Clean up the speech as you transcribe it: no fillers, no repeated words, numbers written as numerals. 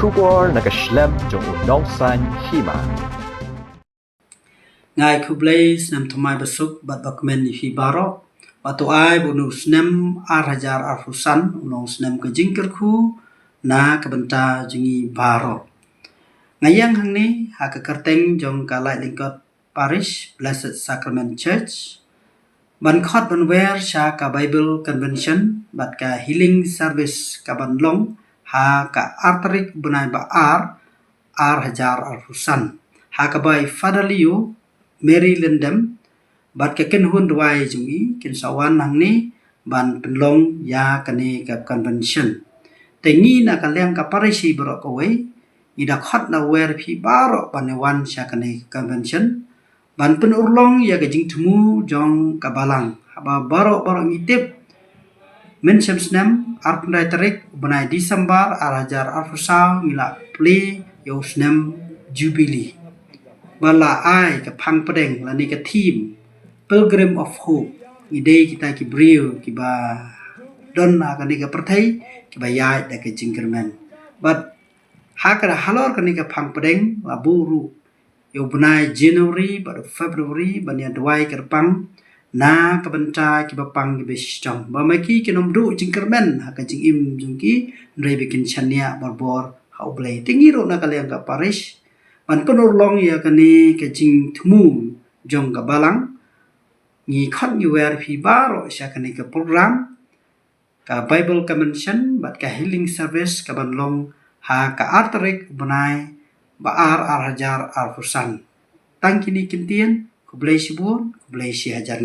Shubor nakaslem jong unongsan hima. Ngai kubleis nam tumai besuk bat bakmen fi baro batu ai bonus nem arhajar arfusan unong nem ke jingkerku na kebenta jengi baro ngayang hang ni ha ke kerteng jong kalai lingkot parish Blessed Sacrament Church ban khot ban wer sha ka Bible Convention bat ka healing service ka ban long ha ka arterik bunai ba arhajar arfusan ha ka bai Father Leo Mary Lendem bat ke ken hun duai jungi ken sawan nang ni ban penlong ya kane ka convention tengi na kaleng ka parisi bro ko we ida khat na wer phi baro panewan sha kane convention ban pen urlong ya ke jing temu jong ka balang ba baro ngitip men semsnem arpnai tarik banai Desember arajar arfusa mila play yo snem jubilee bala ai ke phang pedeng lani ke team Pilgrim of Hope ide kita ki brio ki ba don na ka ni ka perthai ki ba ya da ke jingkermen but ha ka halor ka ni ka phang pedeng la buru yo bunai January ba February ban ya dwai ka pang na ka benta ki ba pang ki be stong ba mai ki nom du jingkermen ha ka jing im jung ki rei bikin chania bor ha blai tingi ro na ka leng ka parish ban penur long ya kani ke jing temu jong ka balang ni khat ni wer phi baro sha kani ka program ka Bible Convention bat ka healing service ka ban long ha ka arterik bunai ba arhajar arfusan tang kini kintian ku blai sibun ku blai si hajar